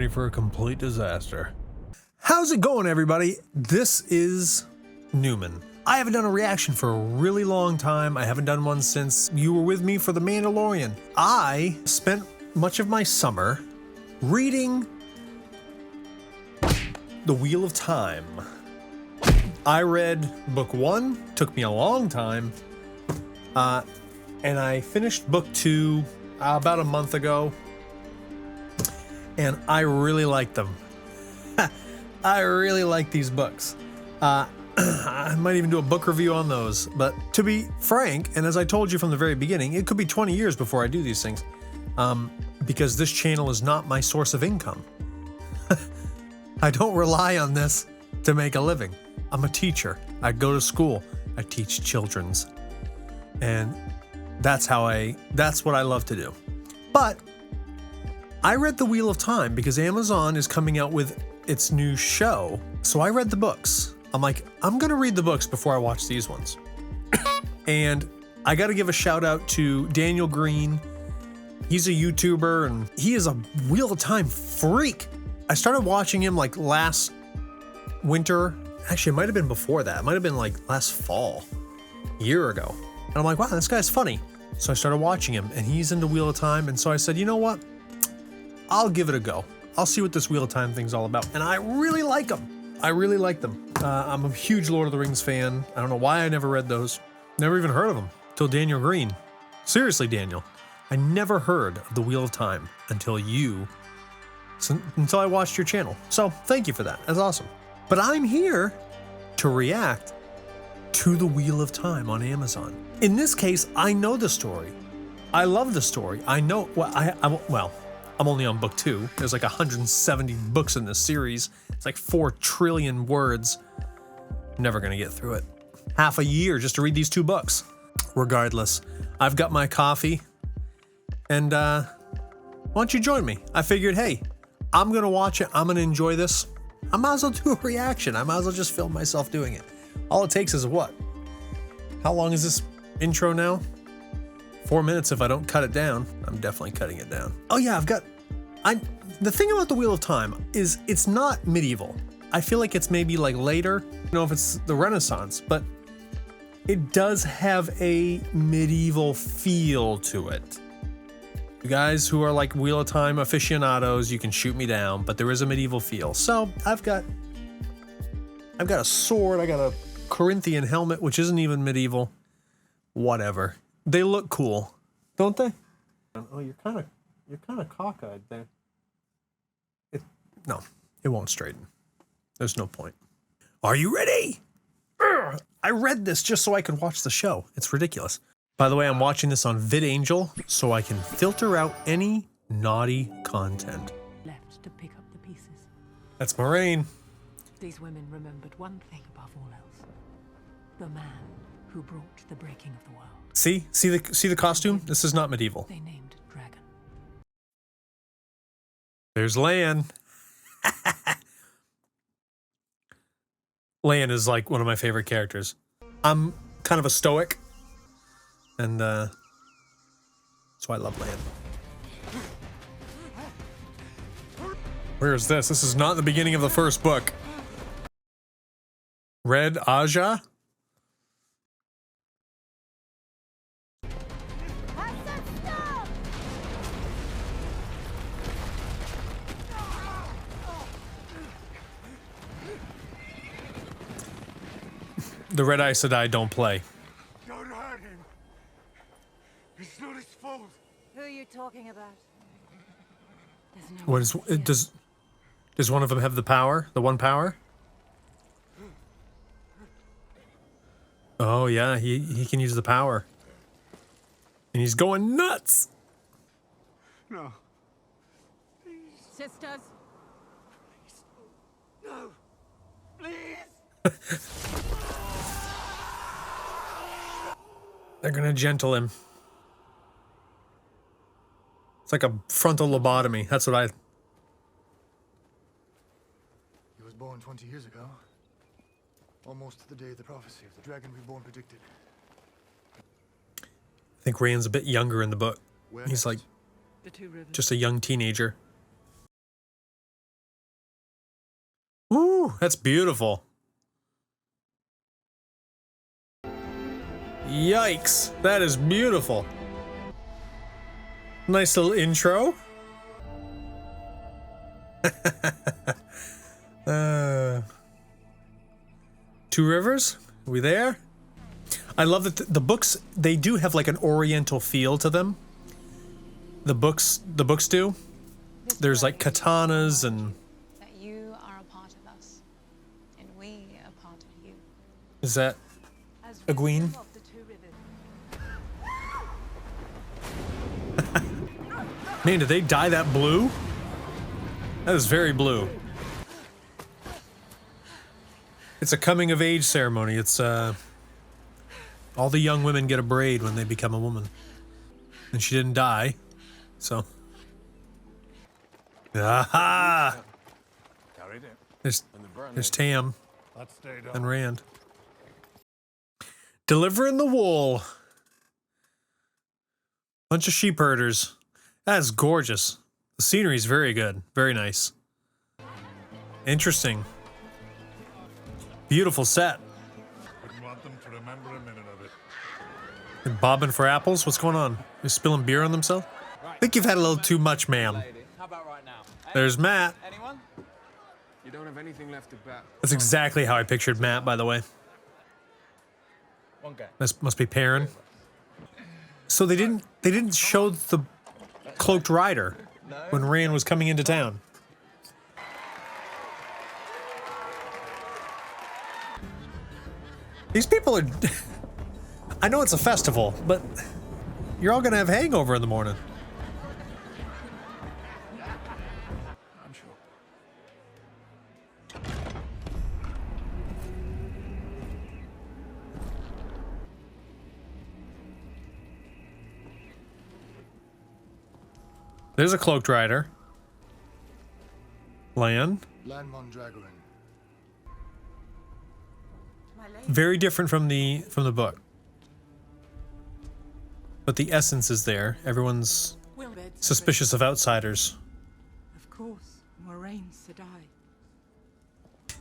ready for a complete disaster. How's it going, everybody? This is Newman. I haven't done a reaction for a really long time. I haven't done one since you were with me for The Mandalorian. I spent much of my summer reading The Wheel of Time. I read book 1, took me a long time, and I finished book 2 about a month ago, and I really like them. I really like these books. I might even do a book review on those, but to be frank, and as I told you from the very beginning, it could be 20 years before I do these things, because this channel is not my source of income. I don't rely on this to make a living. I'm a teacher. I go to school. I teach children's. And that's what I love to do. But I read The Wheel of Time because Amazon is coming out with its new show. So I read the books. I'm like, I'm gonna read the books before I watch these ones. And I gotta give a shout out to Daniel Green. He's a YouTuber and he is a Wheel of Time freak. I started watching him like last winter. Actually, it might have been before that. It might have been like last fall, a year ago. And I'm like, wow, this guy's funny. So I started watching him and he's into Wheel of Time. And so I said, you know what? I'll give it a go. I'll see what this Wheel of Time thing's all about. And I really like them. I really like them. I'm a huge Lord of the Rings fan. I don't know why I never read those. Never even heard of them till Daniel Green. Seriously, Daniel. I never heard of the Wheel of Time until I watched your channel. So thank you for that. That's awesome. But I'm here to react to the Wheel of Time on Amazon. In this case, I know the story. I love the story. I know, well, I'm only on book 2. There's like 170 books in this series. It's like 4 trillion words. Never gonna get through it. Half a year just to read these 2 books. Regardless, I've got my coffee and why don't you join me? I figured, hey, I'm gonna watch it. I'm gonna enjoy this. I might as well do a reaction. I might as well just film myself doing it. All it takes is what? How long is this intro now? 4 minutes if I don't cut it down. I'm definitely cutting it down. Oh yeah, the thing about the Wheel of Time is it's not medieval. I feel like it's maybe like later. I don't know if it's the Renaissance, but it does have a medieval feel to it. You guys who are like Wheel of Time aficionados, you can shoot me down, but there is a medieval feel. So I've got a sword, I got a Corinthian helmet, which isn't even medieval. Whatever. They look cool, don't they? Oh, you're kind of cockeyed there. No, it won't straighten. There's no point. Are you ready? Urgh! I read this just so I could watch the show. It's ridiculous. By the way, I'm watching this on VidAngel so I can filter out any naughty content. Left to pick up the pieces. That's Moiraine. These women remembered one thing above all else. The man who brought the breaking of the world. See the costume? This is not medieval. They named it Dragon. There's Lan. Lan is like one of my favorite characters. I'm kind of a stoic, and so I love Lan. Where is this? This is not the beginning of the first book. Red Aja? The Red Aes Sedai don't play. Don't hurt him. It's not his fault. Who are you talking about? There's no What is it? Does one of them have the power? The one power? Oh yeah, he can use the power. And he's going nuts. No. sisters. No. Please. They're gonna gentle him. It's like a frontal lobotomy. That's what I... He was born 20 years ago. Almost to the day the prophecy of the dragon reborn predicted. I think Rand's a bit younger in the book. Where He's like The two rivers. just a young teenager. that's beautiful. Yikes, that is beautiful. Nice little intro. Two Rivers, are we there? I love that the books, they do have like an oriental feel to them. The books do. There's like katanas and... That you are a part of us, and we are part of you. Is that Egwene? Man, did they dye that blue? That is very blue. It's a coming of age ceremony. It's all the young women get a braid when they become a woman. And she didn't die, so. Aha! There's Tam and Rand. Delivering the wool. Bunch of sheep herders. That is gorgeous. The scenery is very good. Very nice. Interesting. Beautiful set. Wouldn't want them to remember a minute of it. And bobbing for apples? What's going on? They're spilling beer on themselves? I think you've had a little too much, ma'am. How about right now? There's Matt. Anyone? You don't have anything left to bet. That's exactly how I pictured Matt, by the way. One guy. This must be Perrin. So they didn't show the cloaked rider when Rand was coming into town. These people are... I know it's a festival, but you're all gonna have hangover in the morning. I'm sure. There's a cloaked rider. Lan. Lan Mondragoran. Very different from the book. But the essence is there. Everyone's suspicious of outsiders. Of course, Moiraine Sedai.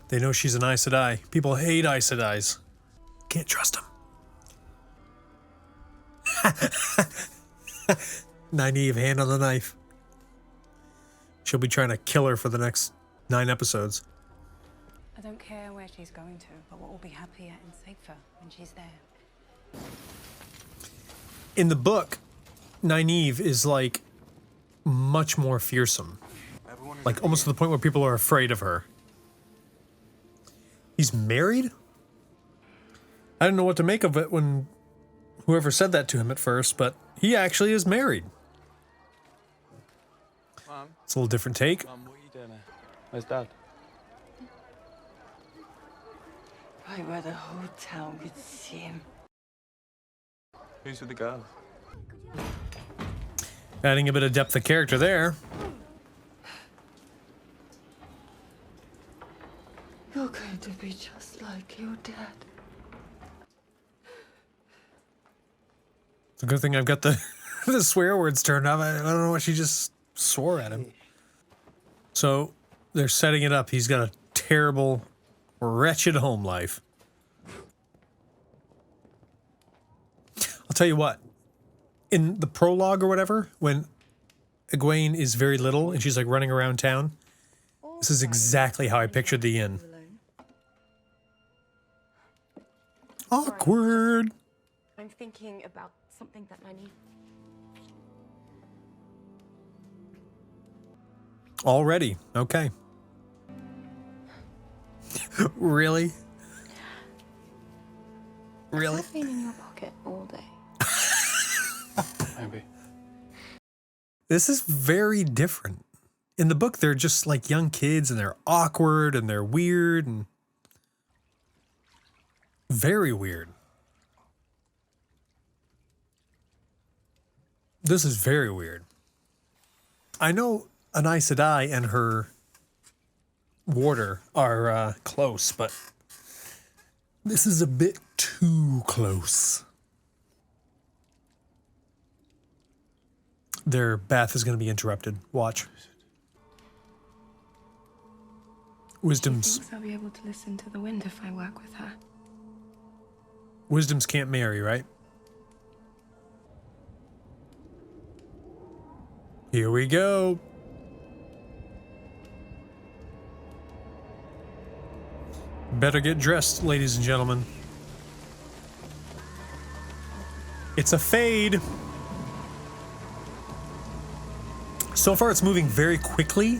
They know she's an Aes Sedai. People hate Aes Sedais. Can't trust them. Nynaeve, hand on the knife. She'll be trying to kill her for the next 9 episodes. I don't care where she's going to, but we'll all be happier and safer when she's there. In the book, Nynaeve is like much more fearsome. Like almost to the point where people are afraid of her. He's married? I didn't know what to make of it when whoever said that to him at first, but he actually is married. Mom. It's a little different take. Mom, what are you doing there? Where's Dad? Right where the whole town could see him. Who's with the girl? Adding a bit of depth of character there. You're going to be just like your dad. It's a good thing I've got the, the swear words turned off. I don't know what she just swore at him. So they're setting it up. He's got a terrible, wretched home life. I'll tell you what. In the prologue or whatever, when Egwene is very little and she's like running around town, this is exactly how I pictured the inn. Awkward. I'm thinking about something that I need. Already. Okay. Really? Really? I've been in your pocket all day. Maybe. This is very different. In the book, they're just like young kids and they're awkward and they're weird and very weird. This is very weird. I know an Aes Sedai and her warder are close, but this is a bit too close. Their bath is going to be interrupted. Watch. Wisdom's She thinks I'll be able to listen to the wind if I work with her. wisdoms can't marry, right? Here we go. Better get dressed, ladies and gentlemen. It's a fade. So far, it's moving very quickly,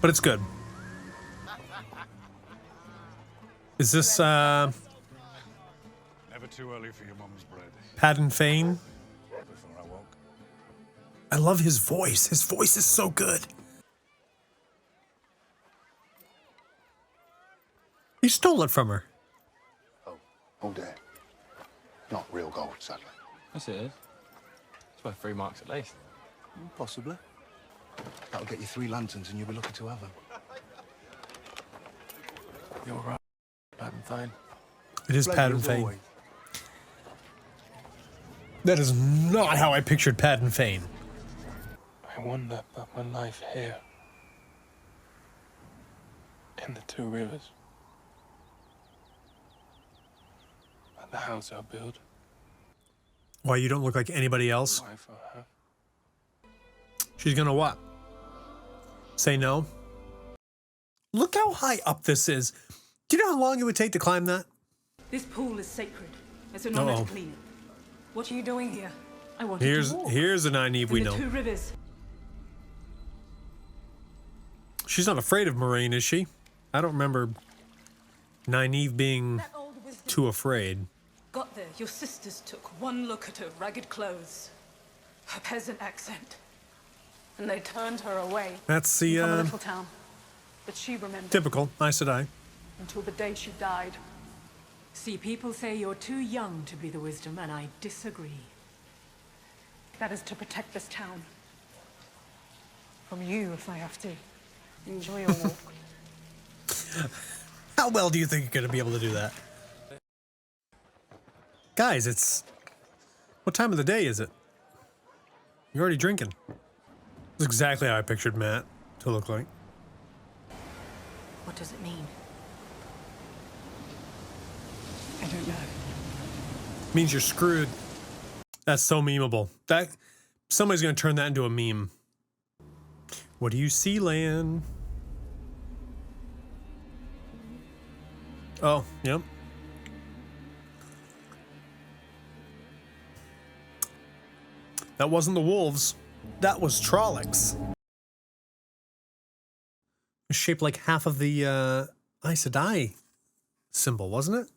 but it's good. Is this, Never too early for your mum's bread. Padden Fane? Before I woke. I love his voice. His voice is so good. He stole it from her. Oh dear. Not real gold, sadly. Yes, it is. It's worth 3 marks at least. Possibly. That'll get you 3 lanterns and you'll be lucky to have them. You're right, Padden Fane. It is Padden Fane. That is not how I pictured Padden Fane. I wonder about my life here. In the 2 rivers. At the house I built. Why you don't look like anybody else? Life I have. She's gonna what? Say no? Look how high up this is. Do you know how long it would take to climb that? This pool is sacred. It's an honor Uh-oh. to clean it. What are you doing here? I want Here's to walk. here's a Nynaeve we In the know. 2 rivers. She's not afraid of Moiraine, is she? I don't remember Nynaeve being That old wisdom. too afraid. Got there, your sisters took one look at her ragged clothes, her peasant accent, and they turned her away. That's from a the little town. But she remembered typical Aes Sedai. until the day she died. See, people say you're too young to be the wisdom, and I disagree. That is to protect this town. From you, if I have to. Enjoy your walk. How well do you think you're gonna be able to do that? Guys, it's... What time of the day is it? You're already drinking. That's exactly how I pictured Matt to look like. What does it mean? I don't know. Means you're screwed. That's so memeable. That somebody's gonna turn that into a meme. What do you see, Lan? Oh, yep. That wasn't the wolves. That was Trollocs. Shaped like half of the Aes Sedai symbol, wasn't it?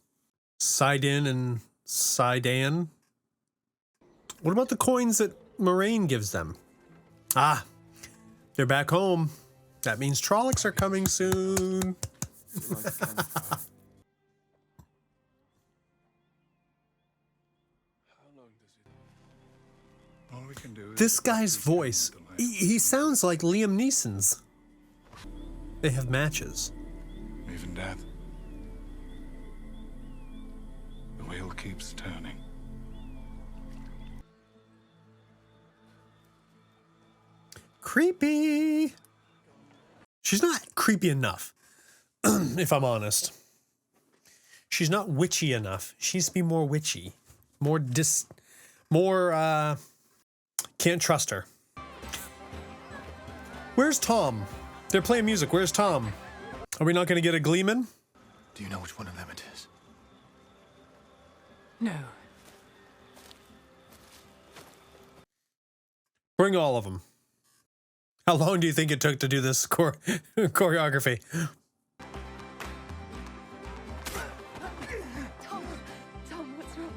Sidin and Sidan. What about the coins that Moiraine gives them? Ah, they're back home. That means Trollocs are coming soon. All we can do is This guy's voice, he sounds like Liam Neeson's. They have matches. even death. The wheel keeps turning. Creepy. She's not creepy enough, if I'm honest. She's not witchy enough. She needs to be more witchy. Can't trust her. Where's Tom? They're playing music. Where's Tom? Are we not going to get a Gleeman? Do you know which one of them it is? No. Bring all of them. How long do you think it took to do this choreography? Tom, what's wrong?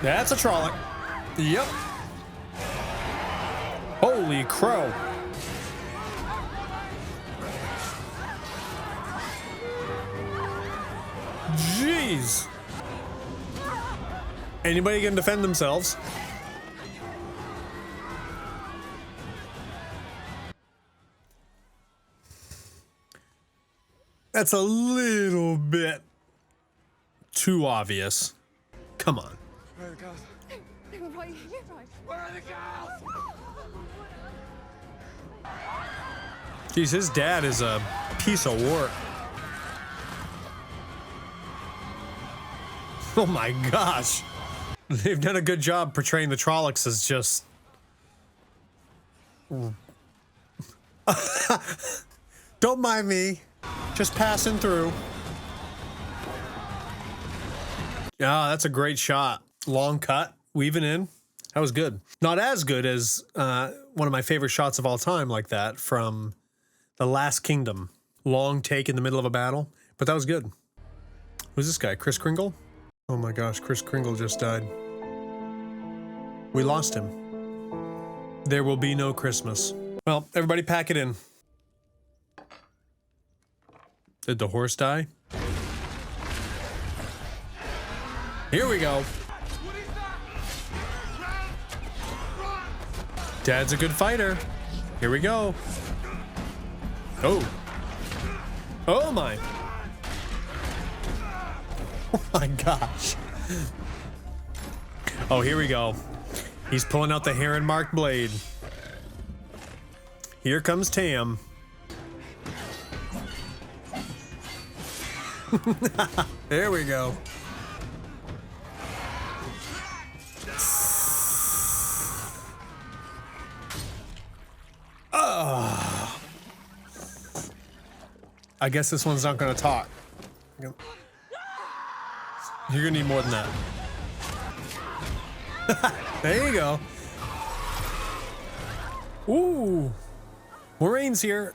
That's a Trolloc. Yep. Holy crow. Jeez. Anybody can defend themselves. That's a little bit too obvious. Come on. Where are the cars? Right here, right? Where are the girls? Jeez, his dad is a piece of work. Oh my gosh. They've done a good job portraying the Trollocs as just... Don't mind me. Just passing through. Yeah, that's a great shot. Long cut, weaving in. That was good. Not as good as one of my favorite shots of all time like that from The Last Kingdom. Long take in the middle of a battle, but that was good. Who's this guy, Kris Kringle? Oh my gosh, Kris Kringle just died. We lost him. There will be no Christmas. Well, everybody pack it in. Did the horse die? Here we go. Dad's a good fighter. Here we go. Oh. Oh my. Oh my gosh. Oh, here we go. He's pulling out the heron marked blade. Here comes Tam. There we go. Oh. I guess this one's not gonna talk. You're gonna need more than that. There you go. Ooh. Moiraine's here.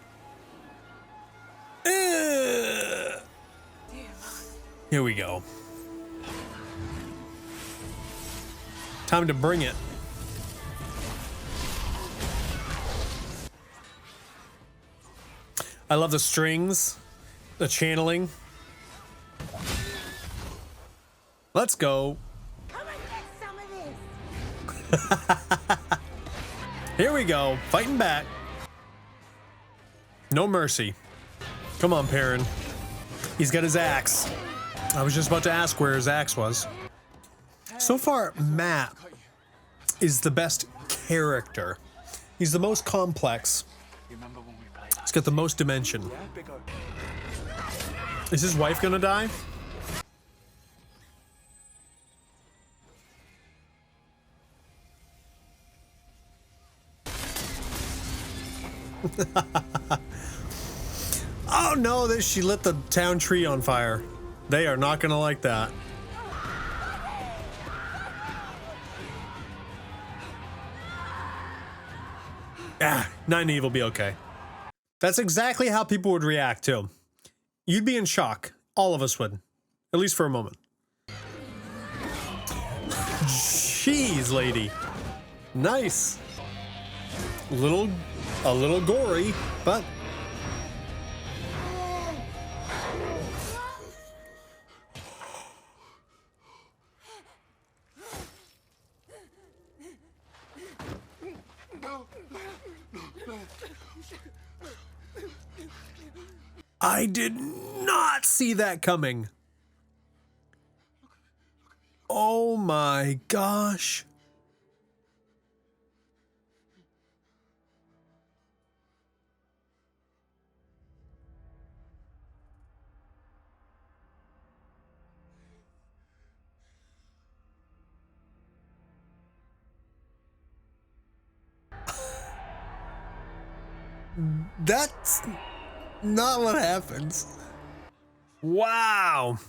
Here we go. Time to bring it. I love the strings, the channeling. Let's go. Come and get some of this. Here we go, fighting back. No mercy. Come on, Perrin. He's got his axe. I was just about to ask where his axe was. So far, Matt is the best character. He's the most complex. He's got the most dimension. Is his wife gonna die? Oh no, she lit the town tree on fire. They are not gonna like that. Ah, Nynaeve will be okay. That's exactly how people would react too. You'd be in shock. All of us would. At least for a moment. Jeez, lady. Nice. A little gory, but I did not see that coming. Oh my gosh. That's not what happens. Wow.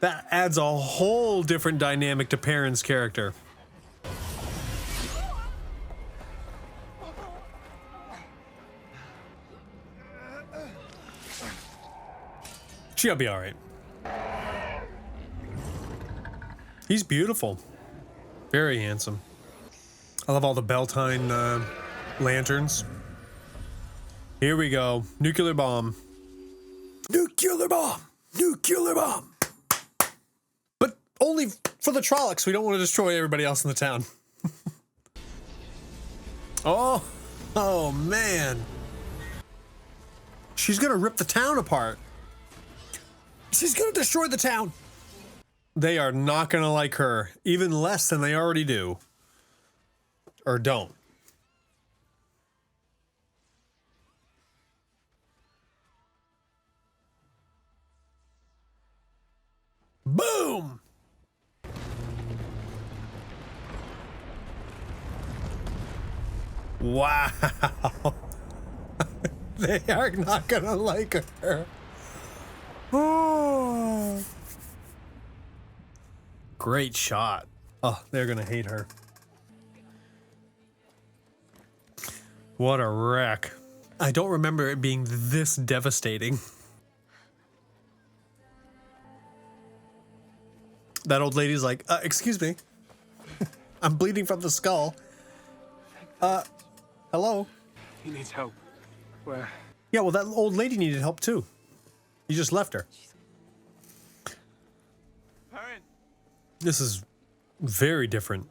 That adds a whole different dynamic to Perrin's character. She'll be all right. He's beautiful. Very handsome. I love all the Beltane lanterns. Here we go. Nuclear bomb. Nuclear bomb. Nuclear bomb. But only for the Trollocs. We don't want to destroy everybody else in the town. Oh man. She's gonna rip the town apart. She's gonna destroy the town. They are not going to like her, even less than they already do. Or don't. Boom! Wow. They are not gonna like her. Oh. Great shot. Oh, they're gonna hate her. What a wreck. I don't remember it being this devastating. That old lady's like, excuse me. I'm bleeding from the skull. Hello? He needs help. Where? Yeah, well, that old lady needed help too. You just left her. Moiraine. This is very different.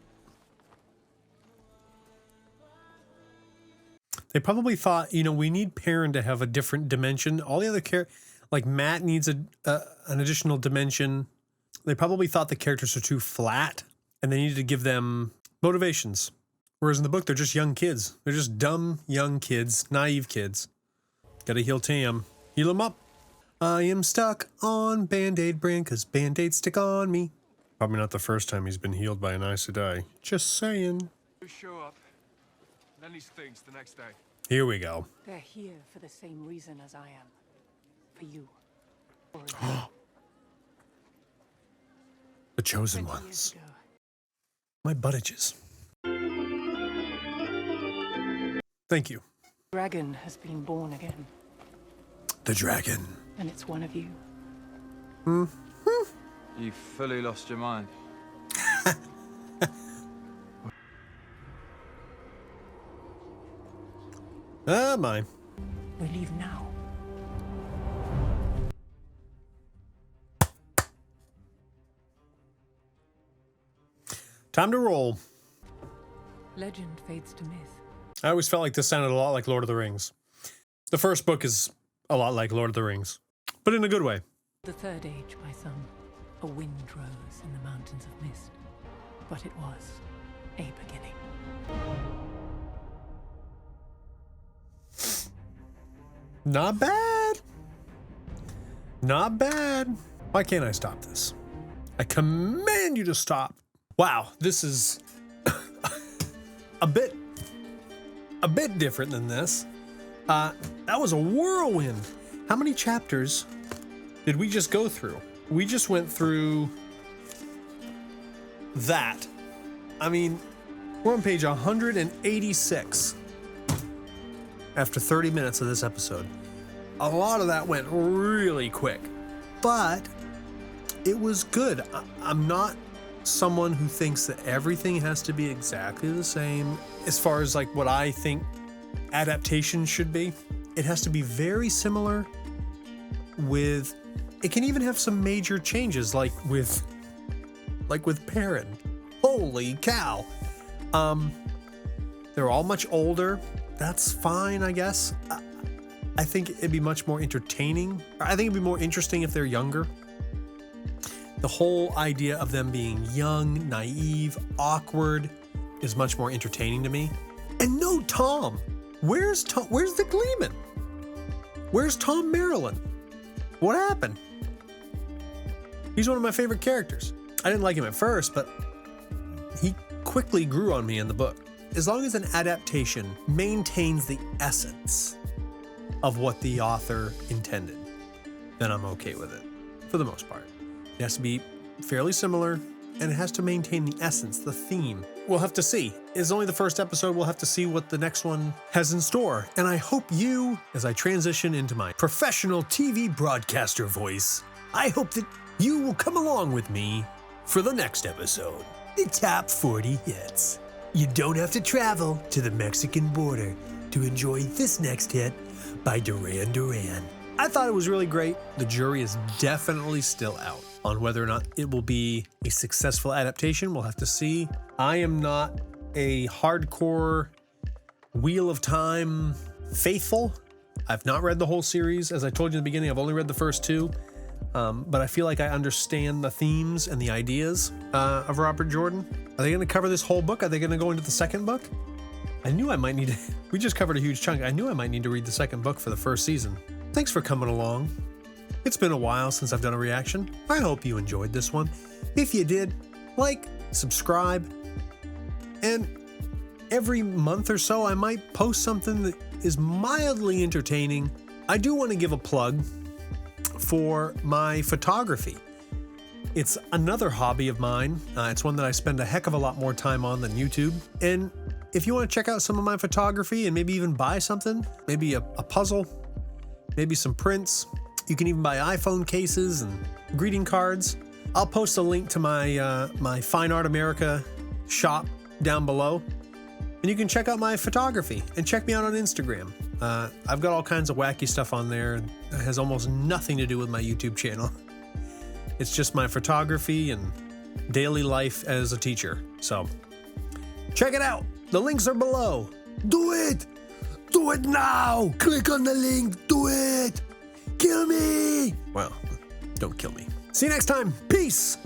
They probably thought, you know, we need Perrin to have a different dimension. All the other like Matt needs an additional dimension. They probably thought the characters are too flat and they needed to give them motivations. Whereas in the book, they're just young kids. They're just dumb, young kids, naive kids. Gotta heal Tam. Heal him up. I am stuck on Band-Aid brand because Band-Aids stick on me. Probably not the first time he's been healed by an Aes Sedai. Just saying. You show up, then these things the next day. Here we go. They're here for the same reason as I am. For you. The chosen 20 years ones. ago, My butt itches. Thank you. dragon has been born again, The dragon. and it's one of you. You fully lost your mind. Mine. We leave now. Time to roll. Legend fades to myth. I always felt like this sounded a lot like Lord of the Rings. The first book is a lot like Lord of the Rings, but in a good way. The third age, my son. A wind rose in the mountains of mist. But it was a beginning. Not bad. Not bad. Why can't I stop this? I command you to stop. Wow, this is a bit different than this. That was a whirlwind. How many chapters did we just go through? We just went through that. I mean, we're on page 186 after 30 minutes of this episode. A lot of that went really quick, but it was good. I'm not someone who thinks that everything has to be exactly the same as far as like what I think adaptation should be. It has to be very similar with, it can even have some major changes like with Perrin. Holy cow. They're all much older. That's fine, I guess. I think it'd be much more entertaining. I think it'd be more interesting if they're younger. The whole idea of them being young, naive, awkward is much more entertaining to me. And no Tom. Where's Tom? Where's the Gleeman? Where's Tom Maryland? What happened? He's one of my favorite characters. I didn't like him at first, but he quickly grew on me in the book. As long as an adaptation maintains the essence of what the author intended, then I'm okay with it, for the most part. It has to be fairly similar, and it has to maintain the essence, the theme. We'll have to see. It's only the first episode. We'll have to see what the next one has in store. And I hope you, as I transition into my professional TV broadcaster voice, I hope that you will come along with me for the next episode. The Top 40 Hits. You don't have to travel to the Mexican border to enjoy this next hit by Duran Duran. I thought it was really great. The jury is definitely still out on whether or not it will be a successful adaptation. We'll have to see. I am not a hardcore Wheel of Time faithful. I've not read the whole series. As I told you in the beginning, I've only read the first two. but I feel like I understand the themes and the ideas of Robert Jordan. Are they going to cover this whole book? Are they going to go into the second book? I knew I might need to. We just covered a huge chunk. I knew I might need to read the second book for the first season. Thanks for coming along. It's been a while since I've done a reaction. I hope you enjoyed this one. If you did, like, subscribe, and every month or so I might post something that is mildly entertaining. I do want to give a plug for my photography. It's another hobby of mine. It's one that I spend a heck of a lot more time on than YouTube. And if you want to check out some of my photography and maybe even buy something, maybe a puzzle, maybe some prints, you can even buy iPhone cases and greeting cards. I'll post a link to my Fine Art America shop down below. And you can check out my photography and check me out on Instagram. I've got all kinds of wacky stuff on there that has almost nothing to do with my YouTube channel. It's just my photography and daily life as a teacher. So check it out. The links are below. Do it! Do it now! Click on the link. Do it! Kill me! Well, don't kill me. See you next time. Peace!